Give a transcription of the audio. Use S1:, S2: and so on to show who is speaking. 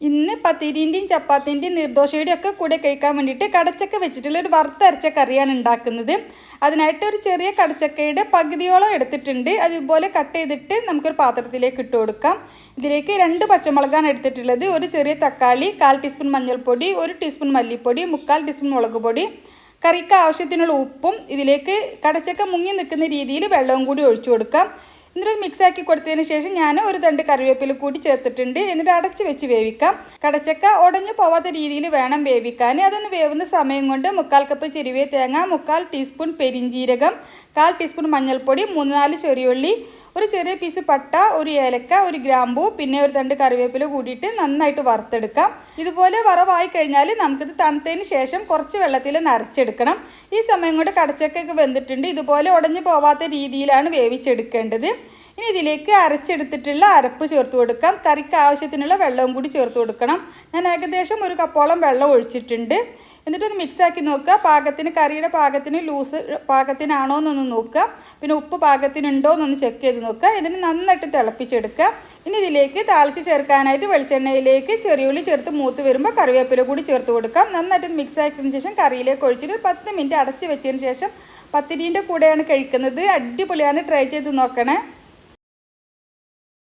S1: ഇന്ന് പത്തിരിൻ്റെയും ചപ്പാത്തിൻ്റെയും നീർദോശയുടെയും ഒക്കെ കൂടെ കഴിക്കാൻ വേണ്ടിയിട്ട് കടച്ചക്ക വെച്ചിട്ടുള്ള ഒരു വറുത്തരച്ച കറിയാണ് ഉണ്ടാക്കുന്നത്. അതിനായിട്ട് ഒരു ചെറിയ കടച്ചക്കയുടെ പകുതിയോളം എടുത്തിട്ടുണ്ട്. അതുപോലെ കട്ട് ചെയ്തിട്ട് നമുക്കൊരു പാത്രത്തിലേക്ക് ഇട്ട് കൊടുക്കാം. ഇതിലേക്ക് 2 പച്ചമുളകാണ് എടുത്തിട്ടുള്ളത്, ഒരു ചെറിയ തക്കാളി, 1/4 ടീസ്പൂൺ മഞ്ഞൾപ്പൊടി, 1 ടീസ്പൂൺ മല്ലിപ്പൊടി, 3/4 ടീസ്പൂൺ മുളക് പൊടി, കറിക്ക് ആവശ്യത്തിനുള്ള ഉപ്പും, ഇതിലേക്ക് കടച്ചക്ക മുങ്ങി നിൽക്കുന്ന രീതിയിൽ വെള്ളവും കൂടി ഒഴിച്ചു കൊടുക്കാം. എന്നിട്ട് മിക്സാക്കി കൊടുത്തതിന് ശേഷം ഞാൻ ഒരു തണ്ട് കറിവേപ്പില കൂടി ചേർത്തിട്ടുണ്ട്. എന്നിട്ട് അടച്ച് വെച്ച് വേവിക്കാം. കടച്ചക്ക ഉടഞ്ഞു പോവാത്ത രീതിയിൽ വേണം വേവിക്കാൻ. അതൊന്ന് വേവുന്ന സമയം കൊണ്ട് 3/4 കപ്പ് ചിരുവിയ തേങ്ങ, 3/4 ടീസ്പൂൺ പെരിഞ്ജീരകം, 1/4 ടീസ്പൂൺ മഞ്ഞൾപ്പൊടി, 3-4 ചെറിയുള്ളി, ഒരു ചെറിയ പീസ് പട്ട, ഒരു ഏലക്ക, ഒരു ഗ്രാമ്പൂ, പിന്നെ ഒരു തണ്ട് കറിവേപ്പില കൂടിയിട്ട് നന്നായിട്ട് വറുത്തെടുക്കാം. ഇതുപോലെ വറവായി കഴിഞ്ഞാൽ നമുക്കിത് തണുത്തതിന് ശേഷം കുറച്ച് വെള്ളത്തിൽ നരച്ചെടുക്കണം. ഈ സമയം കൊണ്ട് കടച്ചക്കയൊക്കെ വെന്തിട്ടുണ്ട്. ഇതുപോലെ ഉടഞ്ഞു പോവാത്ത രീതിയിലാണ് വേവിച്ചെടുക്കേണ്ടത്. ഇനി ഇതിലേക്ക് അരച്ചെടുത്തിട്ടുള്ള അരപ്പ് ചേർത്ത് കൊടുക്കാം. കറിക്ക് ആവശ്യത്തിനുള്ള വെള്ളവും കൂടി ചേർത്ത് കൊടുക്കണം. ഞാൻ ഏകദേശം 1 കപ്പോളം വെള്ളം ഒഴിച്ചിട്ടുണ്ട്. എന്നിട്ടൊന്ന് മിക്സാക്കി നോക്കുക. പാകത്തിന്, കറിയുടെ പാകത്തിന് ലൂസ് പാകത്തിനാണോ എന്നൊന്ന് നോക്കുക. പിന്നെ ഉപ്പ് പാകത്തിനുണ്ടോ എന്നൊന്ന് ചെക്ക് ചെയ്ത് നോക്കുക. ഇതിന് നന്നായിട്ട് തിളപ്പിച്ചെടുക്കുക. ഇനി ഇതിലേക്ക് താളിച്ച് ചേർക്കാനായിട്ട് വെളിച്ചെണ്ണയിലേക്ക് ചെറിയുള്ളി ചേർത്ത് മൂത്ത് വരുമ്പോൾ കറിവേപ്പില കൂടി ചേർത്ത് കൊടുക്കാം. നന്നായിട്ട് മിക്സാക്കിയതിന് ശേഷം കറിയിലേക്ക് ഒഴിച്ചിട്ട് 10 മിനിറ്റ് അടച്ച് വെച്ചതിന് ശേഷം പത്തിരീൻ്റെ കൂടെയാണ് കഴിക്കുന്നത്. അടിപൊളിയാണ്, ട്രൈ ചെയ്ത് നോക്കണേ.